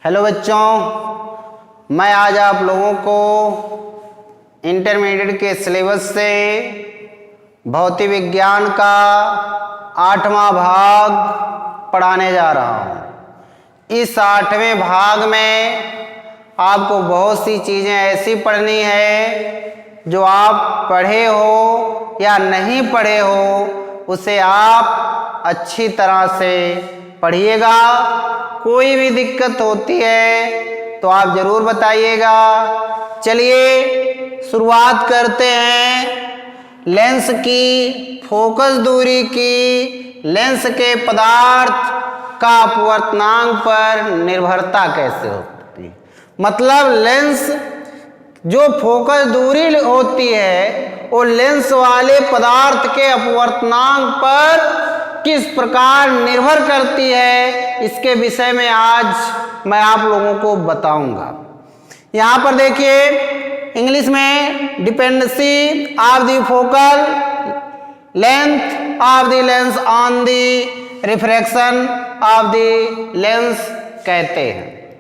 Hello बच्चों, मैं आज आप लोगों को इंटरमीडिएट के सिलेबस से भौतिक विज्ञान का 8वां भाग पढ़ाने जा रहा हूँ। इस 8वें भाग में आपको बहुत सी चीज़ें ऐसी पढ़नी है जो आप पढ़े हो या नहीं पढ़े हो, उसे आप अच्छी तरह से पढ़िएगा। कोई भी दिक्कत होती है तो आप ज़रूर बताइएगा। चलिए शुरुआत करते हैं। लेंस की फोकस दूरी की लेंस के पदार्थ का अपवर्तनांक पर निर्भरता कैसे होती है। मतलब लेंस जो फोकस दूरी होती है वो लेंस वाले पदार्थ के अपवर्तनांक पर किस प्रकार निर्भर करती है, इसके विषय में आज मैं आप लोगों को बताऊंगा। यहाँ पर देखिए इंग्लिश में dependency of the focal length of the lens on the refraction of the lens कहते हैं।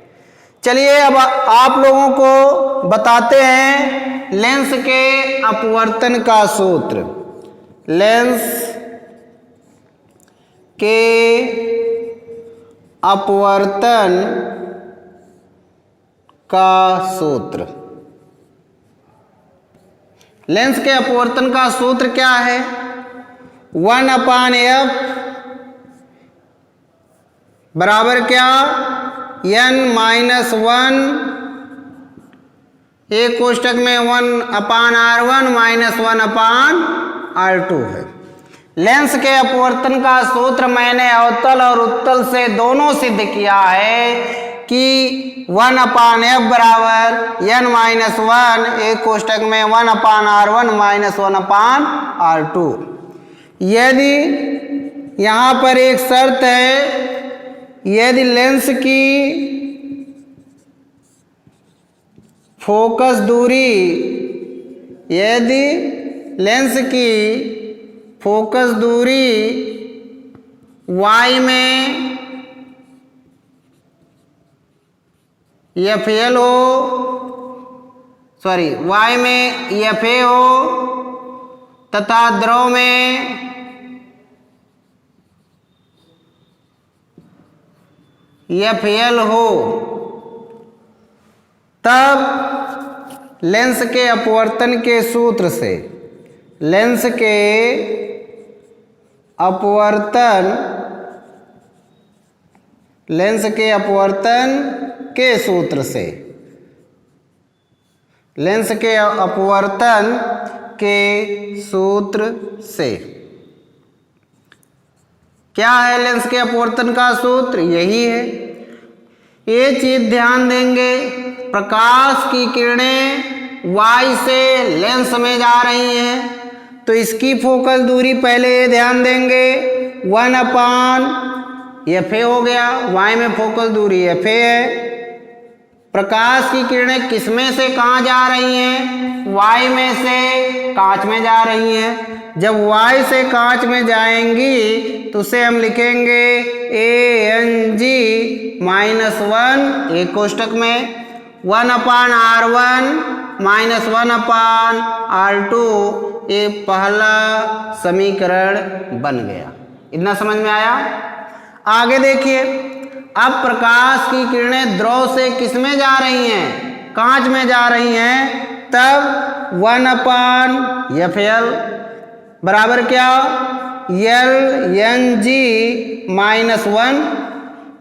चलिए अब आप लोगों को बताते हैं लेंस के अपवर्तन का सूत्र। लेंस के अपवर्तन का सूत्र। लेंस के अपवर्तन का सूत्र क्या है? 1/f बराबर क्या? n-1 एक कोष्टक में 1/r1 - 1/r2 है। लेंस के अपवर्तन का सूत्र मैंने अवतल और उत्तल से दोनों सिद्ध किया है कि 1/f बराबर n-1 एक कोष्टक में 1/r1 - 1/r2। यदि यहाँ पर एक शर्त है, यदि लेंस की फोकस दूरी, यदि लेंस की फोकस दूरी y में FL हो, y में FA हो तथा द्रव में FL हो, तब लेंस के अपवर्तन के सूत्र से, लेंस के अपवर्तन, लेंस के अपवर्तन के सूत्र से, लेंस के अपवर्तन के सूत्र से क्या है? लेंस के अपवर्तन का सूत्र यही है। ये चीज ध्यान देंगे, प्रकाश की किरणें y से लेंस में जा रही हैं तो इसकी फोकस दूरी पहले ये ध्यान देंगे 1/FA हो गया। y में फोकस दूरी FA है। प्रकाश की किरणें किस में से कहाँ जा रही हैं? y में से कांच में जा रही हैं। जब y से कांच में जाएंगी तो उसे हम लिखेंगे Ang - 1 एक कोष्टक में 1/r1 - 1/r2 ये पहला समीकरण बन गया। इतना समझ में आया? आगे देखिए, अब प्रकाश की किरणें द्रव से किस में जा रही हैं? कांच में जा रही हैं। तब 1/FL बराबर क्या? Lng - 1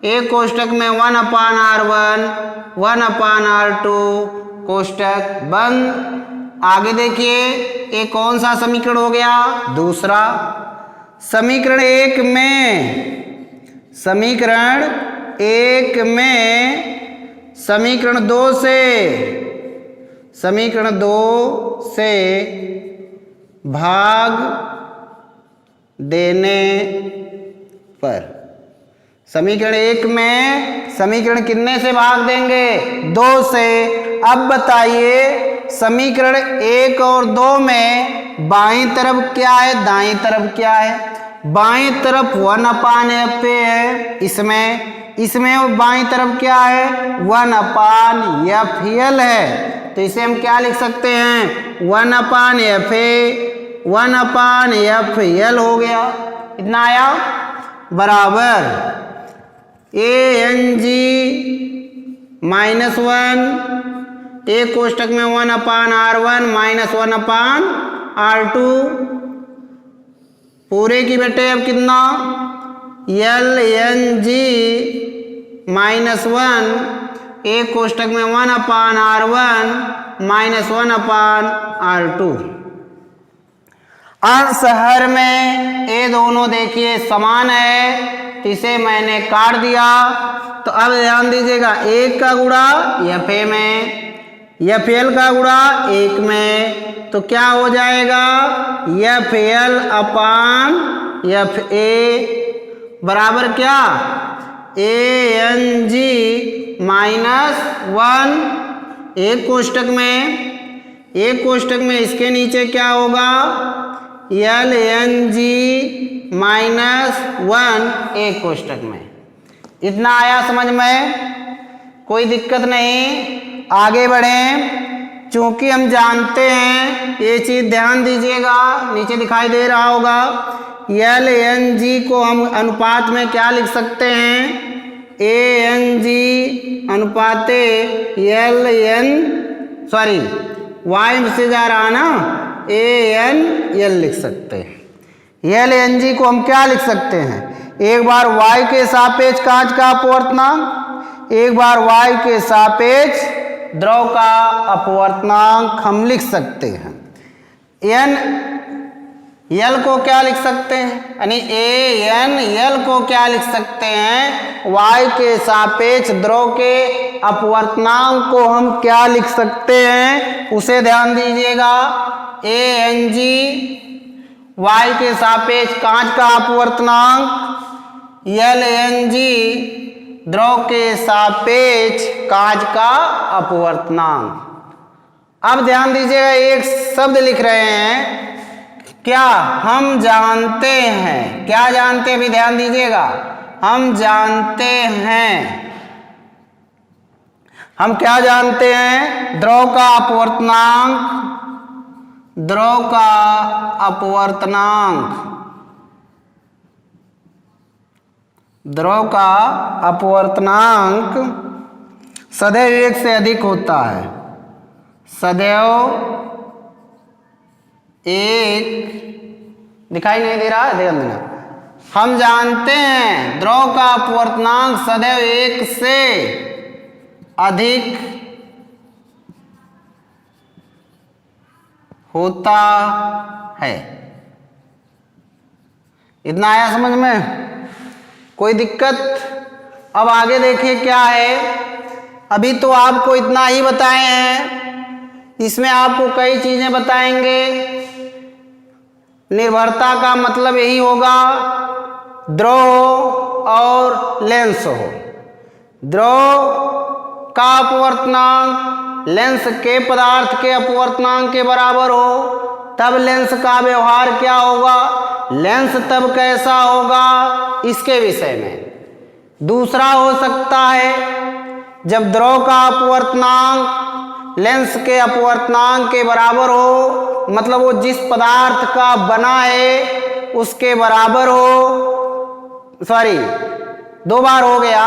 एक कोष्टक में 1/r1 1/r2 कोष्टक बंद। आगे देखिए ये कौन सा समीकरण हो गया? दूसरा। समीकरण 1 में, समीकरण 1 में समीकरण 2 से, समीकरण 2 से भाग देने पर, समीकरण 1 में समीकरण कितने से भाग देंगे? 2 से। अब बताइए समीकरण 1 और 2 में बाईं तरफ क्या है, दाईं तरफ क्या है? बाएं तरफ 1/f है, इसमें बाएं तरफ क्या है 1/FL है, तो इसे हम क्या लिख सकते हैं 1/FL हो गया। इतना आया बराबर ANG -1 एक कोष्टक में 1/R1 -1/R2 पूरे की बेटे अब कितना LNG -1 एक कोष्टक में 1/R1 -1/R2। अंश हर में ये दोनों देखिए समान है, तो इसे मैंने काट दिया। तो अब ध्यान दीजिएगा, 1 का गुणा FA में, FL का गुणा 1 में, तो क्या हो जाएगा FL/FA बराबर क्या ANG -1 एक कोष्टक में इसके नीचे क्या होगा LNG -1 एक कोष्टक में। इतना आया समझ में, कोई दिक्कत नहीं, आगे बढ़ें। चूंकि हम जानते हैं, ये चीज ध्यान दीजिएगा, नीचे दिखाई दे रहा होगा, LNG को हम अनुपात में क्या लिख सकते हैं ANG अनुपाते Y से जा रहा ना ANL लिख सकते हैं। LNG को हम क्या लिख सकते हैं, एक बार Y के सापेक्ष कांच का अपवर्तनांक, एक बार Y के सापेक्ष द्रव का अपवर्तनांक हम लिख सकते हैं। L को क्या लिख सकते हैं, यानी ANL को क्या लिख सकते हैं Y के सापेक्ष द्रव के अपवर्तनांक को हम क्या लिख सकते हैं, उसे ध्यान दीजिएगा। ANG Y के सापेक्ष कांच का अपवर्तनांक, LNG द्रव के सापेक्ष कांच का अपवर्तनांक। अब ध्यान दीजिएगा, एक शब्द लिख रहे हैं, क्या हम जानते हैं, क्या जानते हैं, भी ध्यान दीजिएगा, हम जानते हैं, हम क्या जानते हैं द्रव का अपवर्तनांक सदैव 1 से अधिक होता है, सदैव 1 दिखाई नहीं दे रहा है, ध्यान देना। हम जानते हैं द्रव का अपवर्तनांक सदैव 1 से अधिक होता है। इतना आया समझ में, कोई दिक्कत? अब आगे देखिए क्या है, अभी तो आपको इतना ही बताए हैं, इसमें आपको कई चीजें बताएंगे। निर्भरता का मतलब यही होगा द्रव हो और लेंस हो, द्रव का अपवर्तनांक लेंस के पदार्थ के अपवर्तनांक के बराबर हो, तब लेंस का व्यवहार क्या होगा, लेंस तब कैसा होगा, इसके विषय में। दूसरा हो सकता है जब द्रव का अपवर्तनांक लेंस के अपवर्तनांक के बराबर हो, मतलब वो जिस पदार्थ का बना है उसके बराबर हो, सॉरी 2 बार हो गया,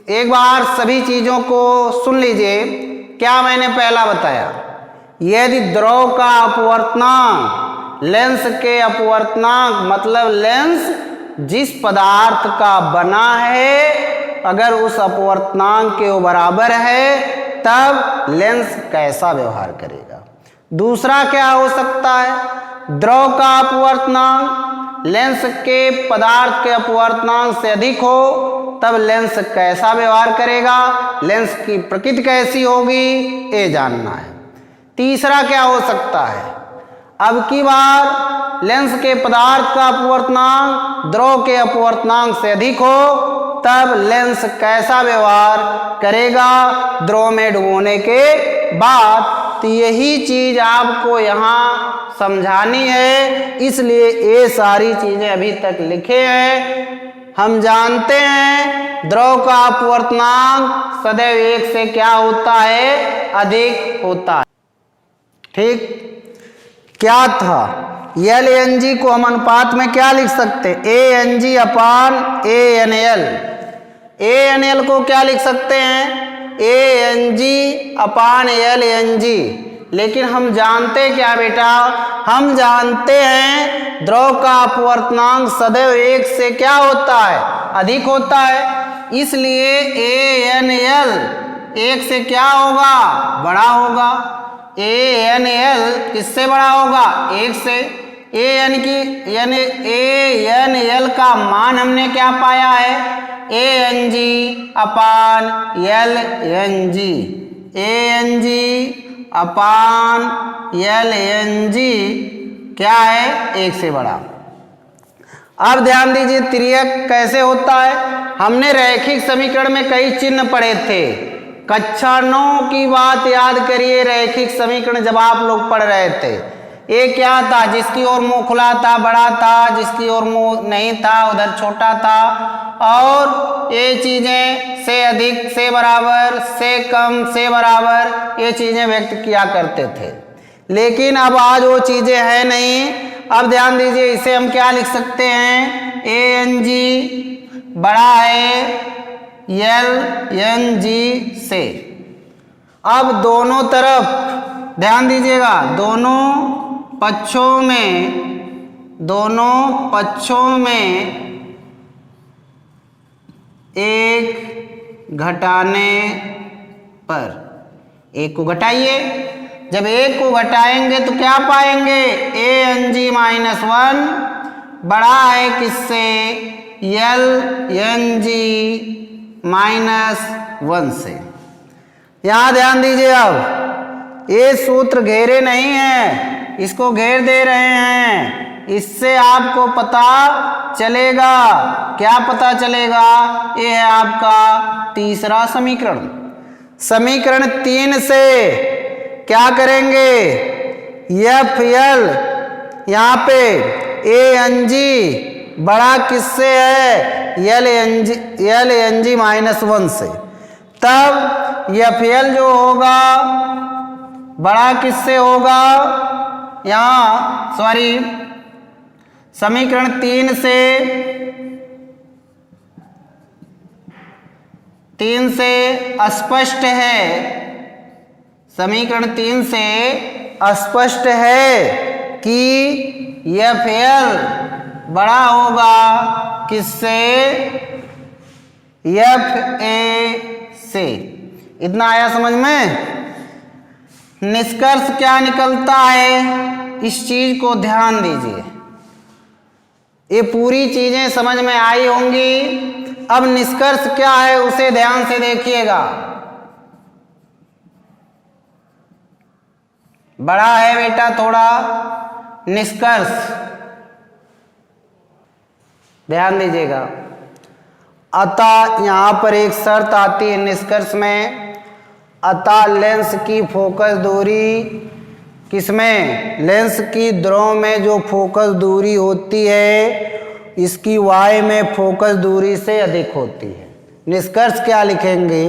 एक बार सभी चीजों को सुन लीजिए। क्या मैंने पहला बताया, यदि द्रव का अपवर्तनांक लेंस के अपवर्तनांक, मतलब लेंस जिस पदार्थ का बना है अगर उस अपवर्तनांक के वो बराबर है, तब लेंस कैसा व्यवहार करेगा। दूसरा क्या हो सकता है, द्रव का अपवर्तनांक लेंस के पदार्थ के अपवर्तनांक से अधिक हो, तब लेंस कैसा व्यवहार करेगा, लेंस की प्रकृति कैसी होगी, ये जानना है। तीसरा क्या हो सकता है, अब की बार लेंस के पदार्थ का अपवर्तनांक द्रव के अपवर्तनांक से अधिक हो, तब लेंस कैसा व्यवहार करेगा द्रव में डुबोने के बाद। तो यही चीज आपको यहाँ समझानी है, इसलिए ये सारी चीजें अभी तक लिखे हैं। हम जानते हैं द्रव का अपवर्तनांक सदैव 1 से क्या होता है, अधिक होता है। ठीक, क्या था LNG को हम अनुपात में क्या लिख सकते हैं, ANG अपान ANL। ANL को क्या लिख सकते हैं, ANG अपान LNG। लेकिन हम जानते क्या बेटा, हम जानते हैं द्रव का अपवर्तनांक सदैव 1 से क्या होता है, अधिक होता है। इसलिए ANL 1 से क्या होगा, बड़ा होगा। ANL किससे बड़ा होगा, 1 से। ANL का मान हमने क्या पाया है, ANG अपान LNG। ANG अपान LNG क्या है, 1 से बड़ा। अब ध्यान दीजिए त्रियक कैसे होता है। हमने रैखिक समीकरण में कई चिन्ह पढ़े थे। कक्षा 9 की बात याद करिए, रैखिक समीकरण जब आप लोग पढ़ रहे थे, ये क्या था, जिसकी ओर मुंह खुला था बड़ा था, जिसकी ओर मुंह नहीं था उधर छोटा था, और ये चीजें से अधिक, से बराबर, से कम, से बराबर, ये चीजें व्यक्त किया करते थे। लेकिन अब आज वो चीजें हैं नहीं। अब ध्यान दीजिए, इसे हम क्या लिख सकते हैं, ANG बड़ा है LNG से। अब दोनों तरफ ध्यान दीजिएगा, दोनों पक्षों में एक घटाने पर, एक को घटाइए, जब एक को घटाएंगे तो क्या पाएंगे, ANG -1 बड़ा है किससे, LNG -1 से। यहां ध्यान दीजिए, अब ये सूत्र घेरे नहीं है, इसको घेर दे रहे हैं। इससे आपको पता चलेगा, क्या पता चलेगा, ये है आपका तीसरा समीकरण। समीकरण 3 से क्या करेंगे, FL यहाँ पे ANG बड़ा किससे है, LNG -1 से। तब FL जो होगा बड़ा किससे होगा, यहाँ सॉरी, समीकरण 3 से स्पष्ट है, समीकरण 3 से स्पष्ट है कि FL बड़ा होगा किससे, FA से। इतना आया समझ में। निष्कर्ष क्या निकलता है, इस चीज को ध्यान दीजिए। ये पूरी चीजें समझ में आई होंगी। अब निष्कर्ष क्या है उसे ध्यान से देखिएगा। बड़ा है बेटा थोड़ा, निष्कर्ष ध्यान दीजिएगा। अतः यहां पर एक शर्त आती है निष्कर्ष में, अतः लेंस की फोकस दूरी, किसमें, लेंस की ध्रुव में जो फोकस दूरी होती है इसकी y में फोकस दूरी से अधिक होती है। निष्कर्ष क्या लिखेंगे,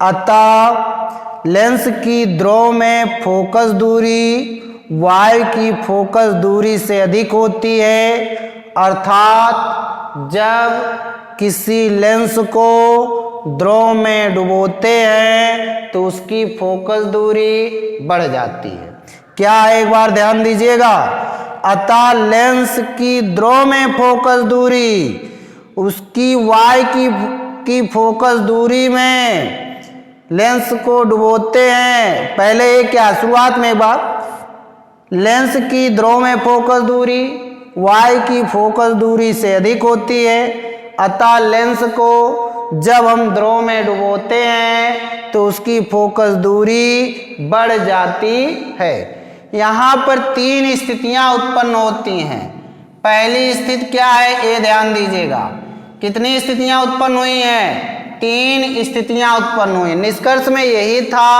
अतः लेंस की ध्रुव में फोकस दूरी y की फोकस दूरी से अधिक होती है, अर्थात जब किसी लेंस को ध्रुव में डुबोते हैं तो उसकी फोकस दूरी बढ़ जाती है। क्या है, एक बार ध्यान दीजिएगा। अतः लेंस की ध्रुव में फोकस दूरी उसकी y की फोकस दूरी में लेंस को डुबोते हैं। पहले ये क्या, शुरुआत में एक बार, लेंस की ध्रुव में फोकस दूरी y की फोकस दूरी से अधिक होती है, अतः लेंस को जब हम ध्रुव में डुबोते हैं तो उसकी फोकस दूरी बढ़ जाती है। यहाँ पर 3 स्थितियां उत्पन्न होती हैं। पहली स्थिति क्या है, ये ध्यान दीजिएगा। कितनी स्थितियां उत्पन्न हुई हैं, 3 स्थितियां उत्पन्न हुई। निष्कर्ष में यही था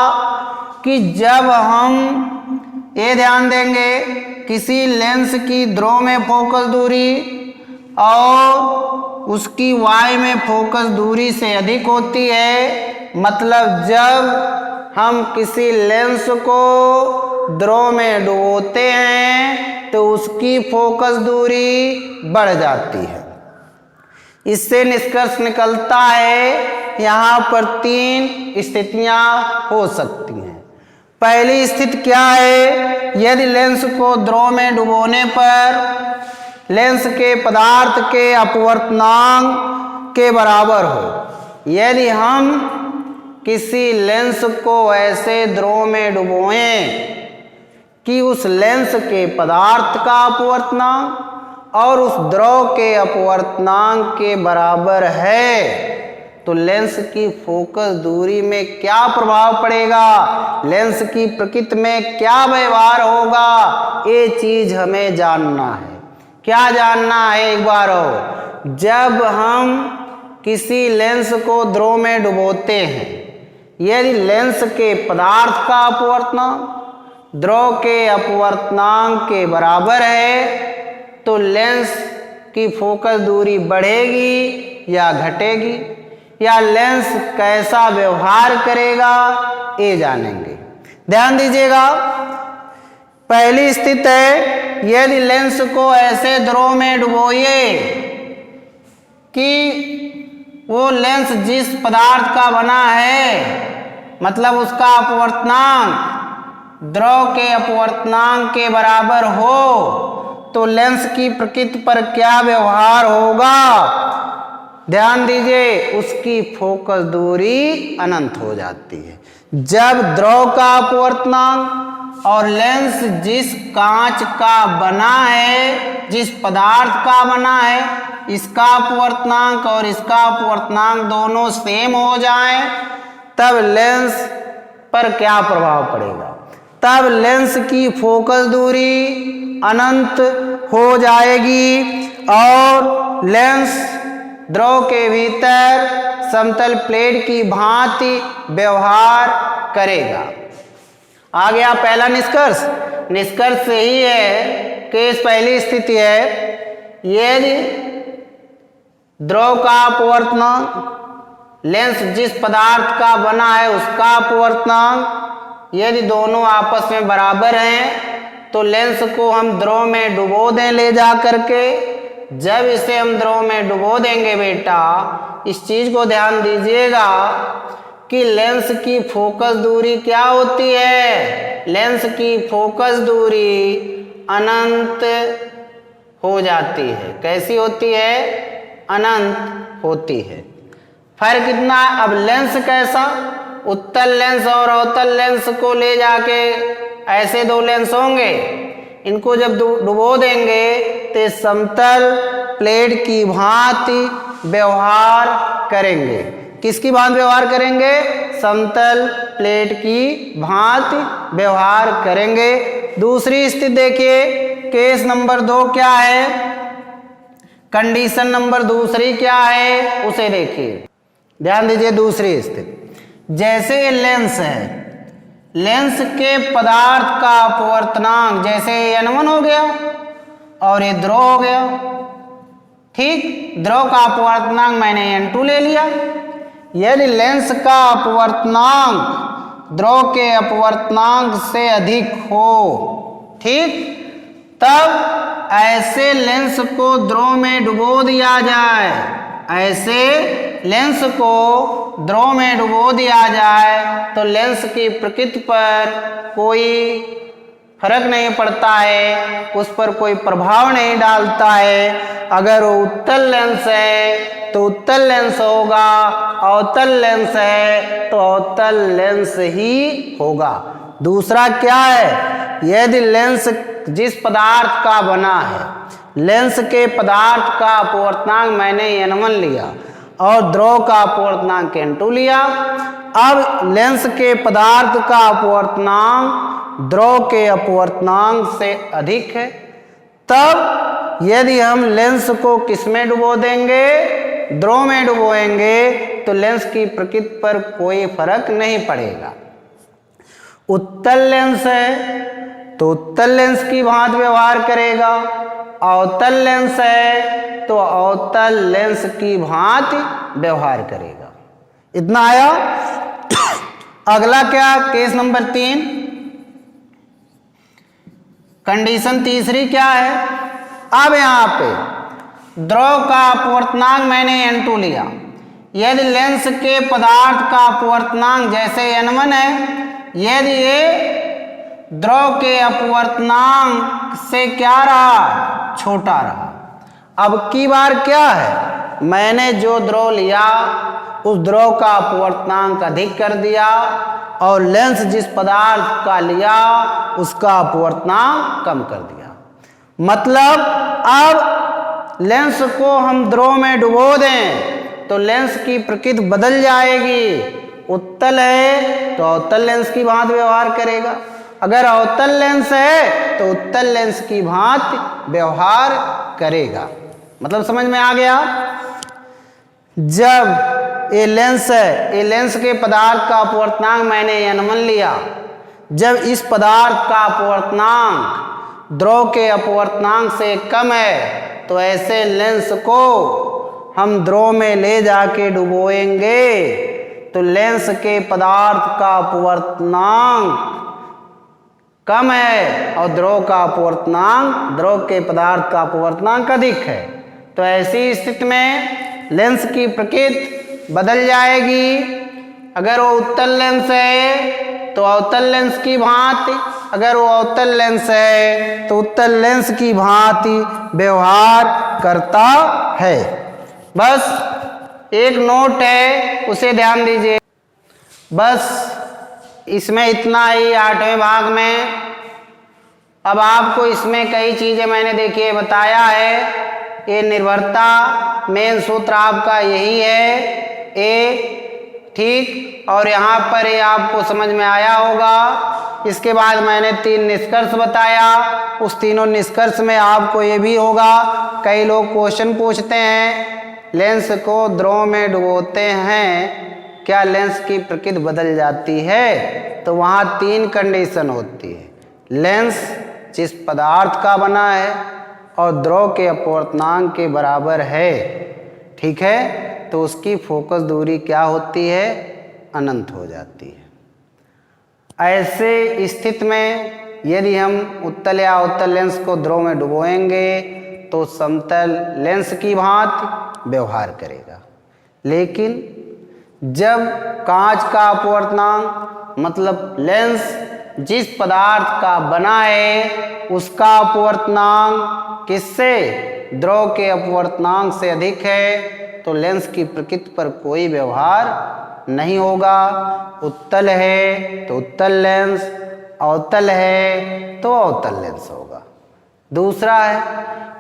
कि जब हम ये ध्यान देंगे किसी लेंस की ध्रुव में फोकस दूरी और उसकी वाई में फोकस दूरी से अधिक होती है, मतलब जब हम किसी लेंस को ध्रुव में डुबोते हैं तो उसकी फोकस दूरी बढ़ जाती है। इससे निष्कर्ष निकलता है यहाँ पर 3 स्थितियां हो सकती हैं। पहली स्थिति क्या है? यदि लेंस को ध्रुव में डुबोने पर लेंस के पदार्थ के अपवर्तनांक के बराबर हो। यदि हम किसी लेंस को ऐसे ध्रुव में डुबोएं कि उस लेंस के पदार्थ का अपवर्तनांक और उस द्रव के अपवर्तनांक के बराबर है, तो लेंस की फोकस दूरी में क्या प्रभाव पड़ेगा, लेंस की प्रकृति में क्या व्यवहार होगा, ये चीज हमें जानना है। क्या जानना है एक बार और? जब हम किसी लेंस को ध्रुव में डुबोते हैं, यदि लेंस के पदार्थ का अपवर्तनांक ध्रुव के अपवर्तनांक के बराबर है तो लेंस की फोकस दूरी बढ़ेगी या घटेगी, या लेंस कैसा व्यवहार करेगा, ये जानेंगे। ध्यान दीजिएगा, पहली स्थिति है यदि लेंस को ऐसे ध्रुव में डुबोइए कि वो लेंस जिस पदार्थ का बना है, मतलब उसका अपवर्तनांक द्रव के अपवर्तनांक के बराबर हो, तो लेंस की प्रकृति पर क्या व्यवहार होगा? ध्यान दीजिए, उसकी फोकस दूरी अनंत हो जाती है। जब द्रव का अपवर्तनांक और लेंस जिस कांच का बना है, जिस पदार्थ का बना है, इसका अपवर्तनांक और इसका अपवर्तनांक दोनों सेम हो जाएं, तब लेंस पर क्या प्रभाव पड़ेगा? तब लेंस की फोकस दूरी अनंत हो जाएगी और लेंस द्रव के भीतर समतल प्लेट की भांति व्यवहार करेगा। आ गया पहला निष्कर्ष। निष्कर्ष यही है कि इस पहली स्थिति है, यदि द्रव का अपवर्तनांक लेंस जिस पदार्थ का बना है उसका अपवर्तनांक यदि दोनों आपस में बराबर हैं तो लेंस को हम ध्रुव में डुबो दें ले जा करके। जब इसे हम ध्रुव में डुबो देंगे बेटा, इस चीज को ध्यान दीजिएगा कि लेंस की फोकस दूरी क्या होती है? लेंस की फोकस दूरी अनंत हो जाती है। कैसी होती है? अनंत होती है। फर्क कितना? अब लेंस कैसा? उत्तल लेंस और अवतल लेंस को ले जाके ऐसे 2 लेंस होंगे, इनको जब डुबो देंगे तो समतल प्लेट की भांति व्यवहार करेंगे। किसकी भांति व्यवहार करेंगे? समतल प्लेट की भांति व्यवहार करेंगे। दूसरी स्थिति देखिए, केस नंबर 2 क्या है, कंडीशन नंबर दूसरी क्या है उसे देखिए। ध्यान दीजिए, दूसरी स्थिति, जैसे ये लेंस है, लेंस के पदार्थ का अपवर्तनांक जैसे n1 हो गया और ये ध्रुव हो गया, ठीक। ध्रुव का अपवर्तनांक मैंने n2 ले लिया। यदि लेंस का अपवर्तनांक ध्रुव के अपवर्तनांक से अधिक हो, ठीक, तब ऐसे लेंस को ध्रुव में डुबो दिया जाए। ऐसे लेंस को ध्रुव में डुबो दिया जाए तो लेंस की प्रकृति पर कोई फर्क नहीं पड़ता है, उस पर कोई प्रभाव नहीं डालता है। अगर वो उत्तल लेंस है तो उत्तल लेंस होगा, अवतल लेंस है तो अवतल लेंस ही होगा। दूसरा क्या है? यदि लेंस जिस पदार्थ का बना है, लेंस के पदार्थ का अपवर्तनांक मैंने n1 लिया और ध्रुव का अपवर्तनांक n2 लिया। अब लेंस के पदार्थ का अपवर्तनांक ध्रुव के अपवर्तनांक से अधिक है, तब यदि हम लेंस को किस में डुबो देंगे? ध्रुव में डुबोएंगे तो लेंस की प्रकृति पर कोई फर्क नहीं पड़ेगा। उत्तल लेंस है तो उत्तल लेंस की भांति व्यवहार करेगा, अवतल लेंस है तो अवतल लेंस की भांति व्यवहार करेगा। इतना आया। अगला क्या, केस नंबर 3, कंडीशन तीसरी क्या है। अब यहां पे द्रव का अपवर्तनांक मैंने n2 लिया। यदि लेंस के पदार्थ का अपवर्तनांक जैसे n1 है, यदि ये द्रव के अपवर्तनांक से क्या रहा, छोटा रहा। अब की बार क्या है, मैंने जो द्रव लिया उस द्रव का अपवर्तनांक अधिक कर दिया और लेंस जिस पदार्थ का लिया उसका अपवर्तनांक कम कर दिया। मतलब अब लेंस को हम द्रव में डुबो दें तो लेंस की प्रकृति बदल जाएगी। उत्तल है तो अवतल लेंस की भांति व्यवहार करेगा, अगर अवतल लेंस है तो उत्तल लेंस की भांति व्यवहार करेगा। मतलब समझ में आ गया। जब ये लेंस है, ये लेंस के पदार्थ का अपवर्तनांक मैंने n1 लिया, जब इस पदार्थ का अपवर्तनांक द्रव के अपवर्तनांक से कम है तो ऐसे लेंस को हम द्रव में ले जाके डुबोएंगे तो लेंस के पदार्थ का अपवर्तनांक कम है और द्रव का अपवर्तनांक, द्रव के पदार्थ का अपवर्तनांक अधिक है। तो ऐसी स्थिति में लेंस की प्रकृति बदल जाएगी। अगर वो उत्तल लेंस है तो अवतल लेंस की भांति, अगर वो अवतल लेंस है तो उत्तल लेंस की भांति व्यवहार करता है। बस एक नोट है, उसे ध्यान दीजिए। बस इसमें इतना ही 8वें भाग में। अब आपको इसमें कई चीज़ें मैंने देखिए बताया है। ये निर्भरता मेन सूत्र आपका यही है, ए, ठीक। और यहाँ पर ये आपको समझ में आया होगा। इसके बाद मैंने 3 निष्कर्ष बताया। उस तीनों निष्कर्ष में आपको ये भी होगा, कई लोग क्वेश्चन पूछते हैं लेंस को द्रव में डुबोते हैं क्या लेंस की प्रकृति बदल जाती है। तो वहाँ 3 कंडीशन होती है। लेंस जिस पदार्थ का बना है और द्रव के अपवर्तनांक के बराबर है, ठीक है, तो उसकी फोकस दूरी क्या होती है, अनंत हो जाती है। ऐसे स्थिति में यदि हम उत्तल या अवतल लेंस को द्रव में डुबोएंगे तो समतल लेंस की भांति व्यवहार करेगा। लेकिन जब कांच का अपवर्तनांक, मतलब लेंस जिस पदार्थ का बना है उसका अपवर्तनांक किससे, द्रव के अपवर्तनांक से अधिक है, तो लेंस की प्रकृति पर कोई व्यवहार नहीं होगा। उत्तल है तो उत्तल लेंस, अवतल है तो अवतल लेंस होगा। दूसरा है,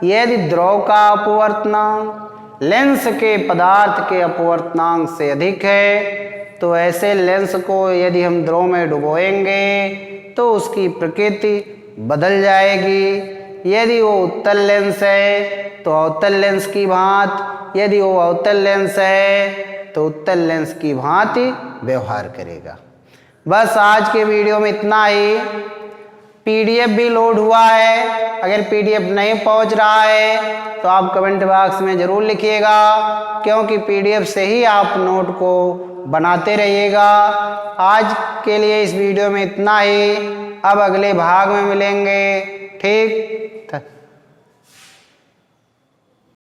यदि द्रव का अपवर्तनांक लेंस के पदार्थ के अपवर्तनांक से अधिक है तो ऐसे लेंस को यदि हम द्रव में डुबोएंगे तो उसकी प्रकृति बदल जाएगी। यदि वो उत्तल लेंस है तो अवतल लेंस की भांति, यदि वो अवतल लेंस है तो उत्तल लेंस की भांति व्यवहार करेगा। बस आज के वीडियो में इतना ही। पीडीएफ भी लोड हुआ है, अगर पीडीएफ नहीं पहुंच रहा है तो आप कमेंट बॉक्स में ज़रूर लिखिएगा, क्योंकि पीडीएफ से ही आप नोट को बनाते रहिएगा। आज के लिए इस वीडियो में इतना ही। अब अगले भाग में मिलेंगे, ठीक।